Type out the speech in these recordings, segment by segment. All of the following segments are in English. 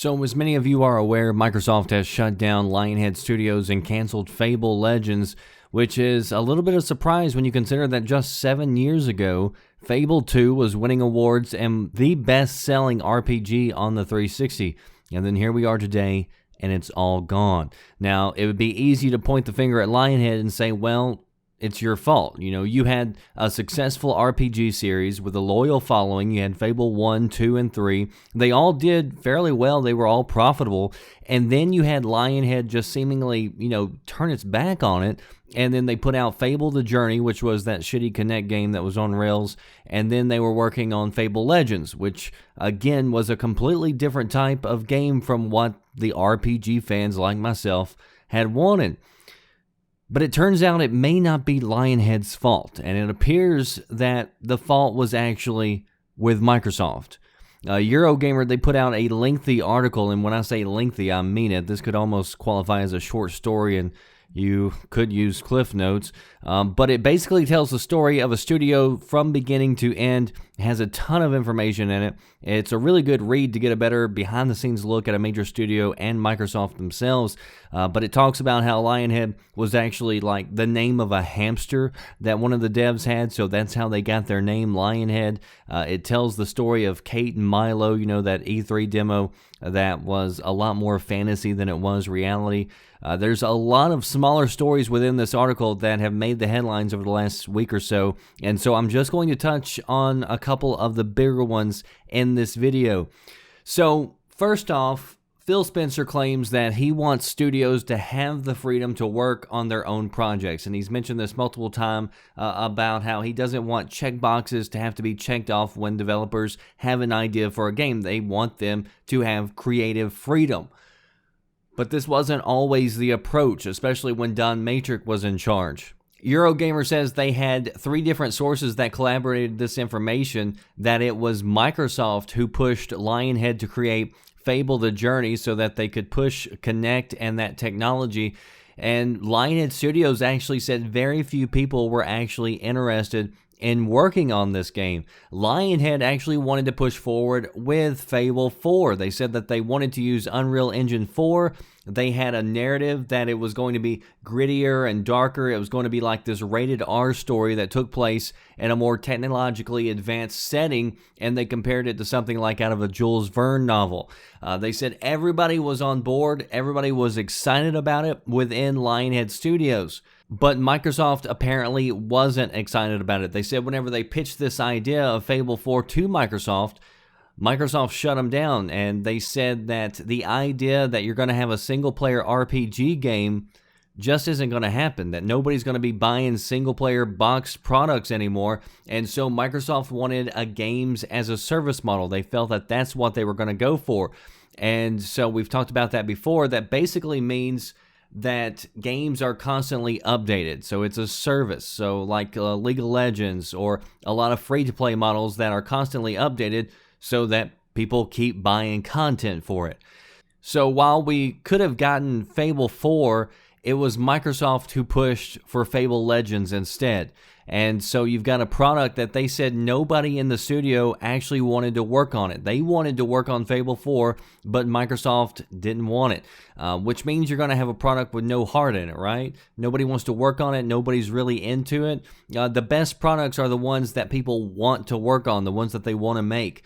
So, as many of you are aware, Microsoft has shut down Lionhead Studios and canceled Fable Legends, which is a little bit of a surprise when you consider that just 7 years ago, Fable 2 was winning awards and the best-selling RPG on the 360. And then here we are today, and it's all gone. Now, it would be easy to point the finger at Lionhead and say, well, it's your fault. You know, you had a successful RPG series with a loyal following. You had Fable 1, 2, and 3. They all did fairly well. They were all profitable. And then you had Lionhead just seemingly, turn its back on it. And then they put out Fable The Journey, which was that shitty Kinect game that was on rails. And then they were working on Fable Legends, which, again, was a completely different type of game from what the RPG fans like myself had wanted. But it turns out it may not be Lionhead's fault, and it appears that the fault was actually with Microsoft. Eurogamer, they put out a lengthy article, and when I say lengthy, I mean it. This could almost qualify as a short story, and you could use Cliff Notes, but it basically tells the story of a studio from beginning to end. It has a ton of information in it. It's a really good read to get a better behind-the-scenes look at a major studio and Microsoft themselves, but it talks about how Lionhead was actually like the name of a hamster that one of the devs had, so that's how they got their name, Lionhead. It tells the story of Kate and Milo, that E3 demo that was a lot more fantasy than it was reality. There's a lot of smaller stories within this article that have made the headlines over the last week or so, and so I'm just going to touch on a couple of the bigger ones in this video. So, first off, Phil Spencer claims that he wants studios to have the freedom to work on their own projects, and he's mentioned this multiple times about how he doesn't want checkboxes to have to be checked off when developers have an idea for a game. They want them to have creative freedom. But this wasn't always the approach, especially when Don Matrick was in charge. Eurogamer says they had 3 different sources that collaborated this information, that it was Microsoft who pushed Lionhead to create Fable The Journey so that they could push Kinect and that technology. And Lionhead Studios actually said very few people were actually interested in working on this game. Lionhead actually wanted to push forward with Fable 4. They said that they wanted to use Unreal Engine 4. They had a narrative that it was going to be grittier and darker. It was going to be like this rated R story that took place in a more technologically advanced setting, and they compared it to something like out of a Jules Verne novel. They said everybody was on board, everybody was excited about it within Lionhead Studios. But Microsoft apparently wasn't excited about it. They said whenever they pitched this idea of Fable 4 to Microsoft shut them down, and they said that the idea that you're going to have a single-player RPG game just isn't going to happen, that nobody's going to be buying single-player boxed products anymore, and so Microsoft wanted a games-as-a-service model. They felt that that's what they were going to go for, and so we've talked about that before. That basically means that games are constantly updated, so it's a service, so like League of Legends or a lot of free-to-play models that are constantly updated so that people keep buying content for it. So while we could have gotten Fable 4, it was Microsoft who pushed for Fable Legends instead. And so you've got a product that they said nobody in the studio actually wanted to work on it. They wanted to work on Fable 4, but Microsoft didn't want it, which means you're going to have a product with no heart in it, right? Nobody wants to work on it. Nobody's really into it. The best products are the ones that people want to work on, the ones that they want to make.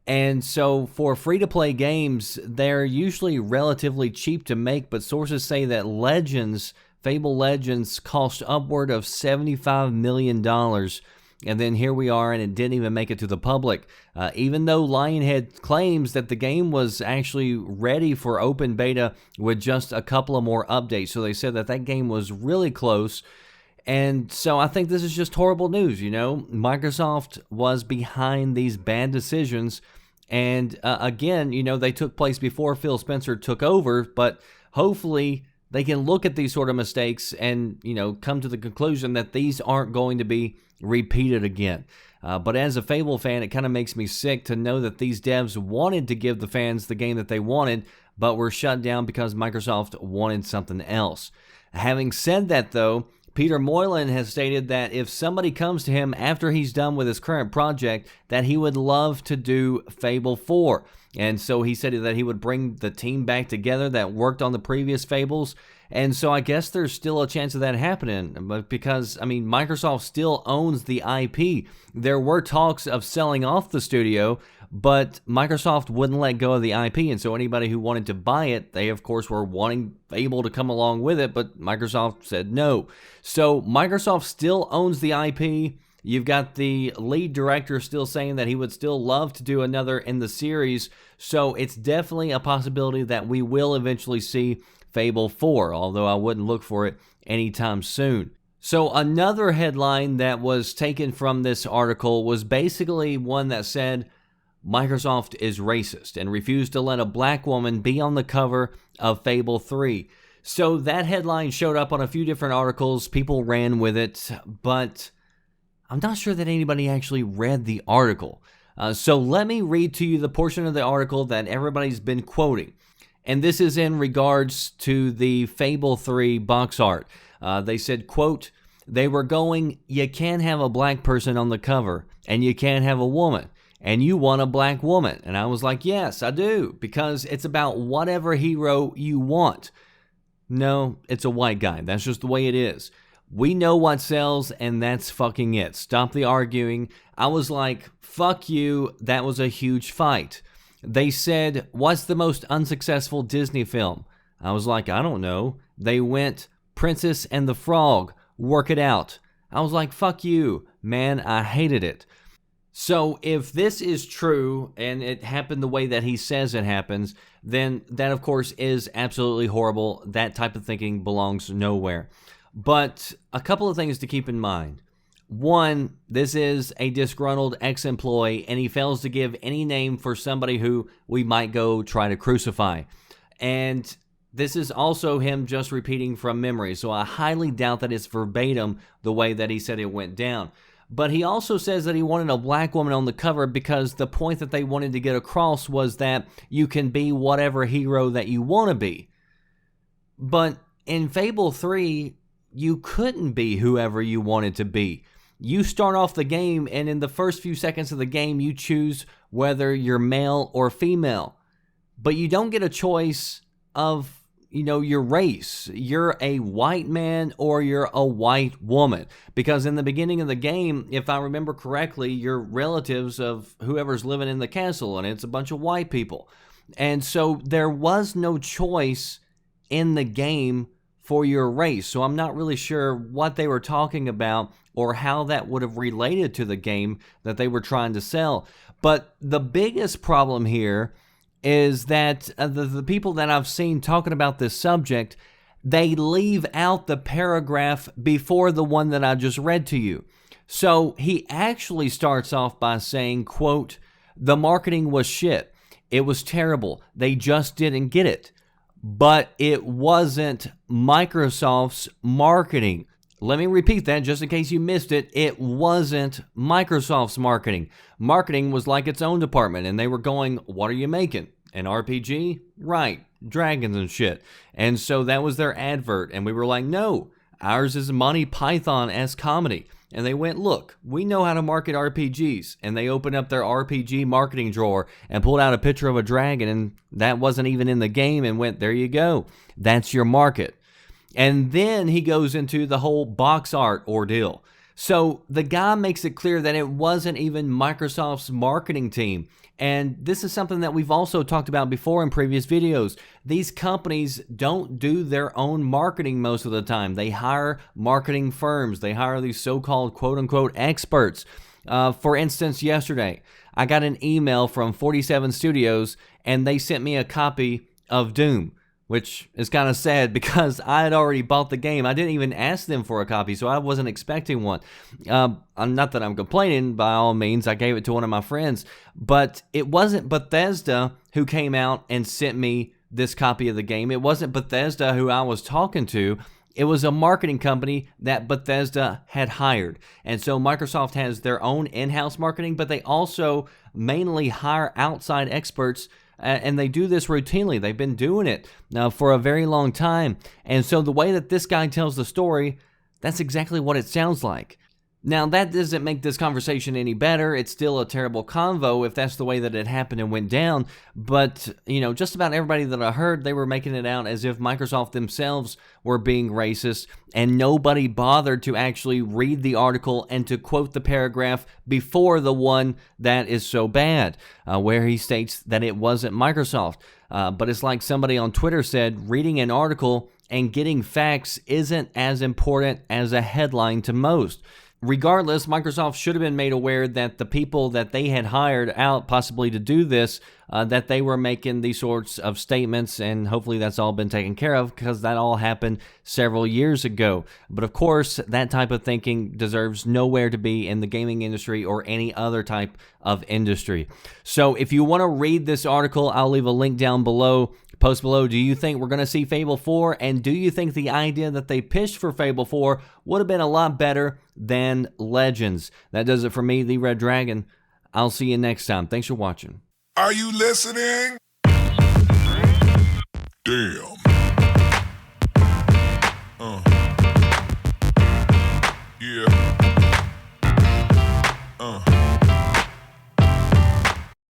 And so for free-to-play games, they're usually relatively cheap to make, but sources say that Fable Legends cost upward of $75 million. And then here we are, and it didn't even make it to the public. Even though Lionhead claims that the game was actually ready for open beta with just a couple of more updates. So they said that that game was really close. And so I think this is just horrible news, Microsoft was behind these bad decisions. And again, they took place before Phil Spencer took over, but hopefully they can look at these sort of mistakes and, come to the conclusion that these aren't going to be repeated again. But as a Fable fan, it kind of makes me sick to know that these devs wanted to give the fans the game that they wanted, but were shut down because Microsoft wanted something else. Having said that, though, Peter Moylan has stated that if somebody comes to him after he's done with his current project, that he would love to do Fable 4. And so he said that he would bring the team back together that worked on the previous Fables. And so I guess there's still a chance of that happening, but because, I mean, Microsoft still owns the IP. There were talks of selling off the studio, but Microsoft wouldn't let go of the IP, and so anybody who wanted to buy it, they of course were wanting Fable to come along with it, but Microsoft said no. So Microsoft still owns the IP. You've got the lead director still saying that he would still love to do another in the series, so it's definitely a possibility that we will eventually see Fable 4, although I wouldn't look for it anytime soon. So another headline that was taken from this article was basically one that said, Microsoft is racist and refused to let a black woman be on the cover of Fable 3. So that headline showed up on a few different articles. People ran with it, but I'm not sure that anybody actually read the article. So let me read to you the portion of the article that everybody's been quoting. And this is in regards to the Fable 3 box art. They said, quote, they were going, you can't have a black person on the cover, and you can't have a woman. And you want a black woman. And I was like, yes, I do, because it's about whatever hero you want. No, it's a white guy. That's just the way it is. We know what sells, and that's fucking it. Stop the arguing. I was like, fuck you, that was a huge fight. They said, what's the most unsuccessful Disney film? I was like, I don't know. They went, Princess and the Frog, work it out. I was like, fuck you, man, I hated it. So if this is true, and it happened the way that he says it happens, then that, of course, is absolutely horrible. That type of thinking belongs nowhere. But a couple of things to keep in mind. One, this is a disgruntled ex-employee, and he fails to give any name for somebody who we might go try to crucify. And this is also him just repeating from memory, so I highly doubt that it's verbatim the way that he said it went down. But he also says that he wanted a black woman on the cover because the point that they wanted to get across was that you can be whatever hero that you want to be. But in Fable 3, you couldn't be whoever you wanted to be. You start off the game, and in the first few seconds of the game, you choose whether you're male or female. But you don't get a choice of, your race. You're a white man or you're a white woman. Because in the beginning of the game, if I remember correctly, you're relatives of whoever's living in the castle, and it's a bunch of white people. And so there was no choice in the game for your race. So I'm not really sure what they were talking about or how that would have related to the game that they were trying to sell. But the biggest problem here is that the people that I've seen talking about this subject, they leave out the paragraph before the one that I just read to you. So he actually starts off by saying, quote, the marketing was shit. It was terrible. They just didn't get it. But it wasn't Microsoft's marketing. Let me repeat that just in case you missed it. It wasn't Microsoft's marketing. Marketing was like its own department, and they were going, what are you making? An RPG? Right, dragons and shit. And so that was their advert, and we were like, no, ours is Monty Python-esque comedy. And they went, look, we know how to market RPGs. And they opened up their RPG marketing drawer and pulled out a picture of a dragon, and that wasn't even in the game, and went, there you go. That's your market. And then he goes into the whole box art ordeal. So the guy makes it clear that it wasn't even Microsoft's marketing team. And this is something that we've also talked about before in previous videos. These companies don't do their own marketing most of the time. They hire marketing firms. They hire these so-called quote-unquote experts. For instance, yesterday, I got an email from 47 Studios, and they sent me a copy of Doom, which is kind of sad because I had already bought the game. I didn't even ask them for a copy, so I wasn't expecting one. Not that I'm complaining, by all means. I gave it to one of my friends, but it wasn't Bethesda who came out and sent me this copy of the game. It wasn't Bethesda who I was talking to. It was a marketing company that Bethesda had hired. And so Microsoft has their own in-house marketing, but they also mainly hire outside experts. And they do this routinely. They've been doing it now for a very long time. And so the way that this guy tells the story, that's exactly what it sounds like. Now, that doesn't make this conversation any better. It's still a terrible convo if that's the way that it happened and went down. But, just about everybody that I heard, they were making it out as if Microsoft themselves were being racist, and nobody bothered to actually read the article and to quote the paragraph before the one that is so bad, where he states that it wasn't Microsoft. But it's like somebody on Twitter said, reading an article and getting facts isn't as important as a headline to most. Regardless, Microsoft should have been made aware that the people that they had hired out possibly to do this, that they were making these sorts of statements, and hopefully that's all been taken care of because that all happened several years ago. But of course, that type of thinking deserves nowhere to be in the gaming industry or any other type of industry. So if you want to read this article, I'll leave a link down below. Post below, do you think we're going to see Fable 4? And do you think the idea that they pitched for Fable 4 would have been a lot better than Legends? That does it for me, the Red Dragon. I'll see you next time. Thanks for watching. Are you listening? Damn.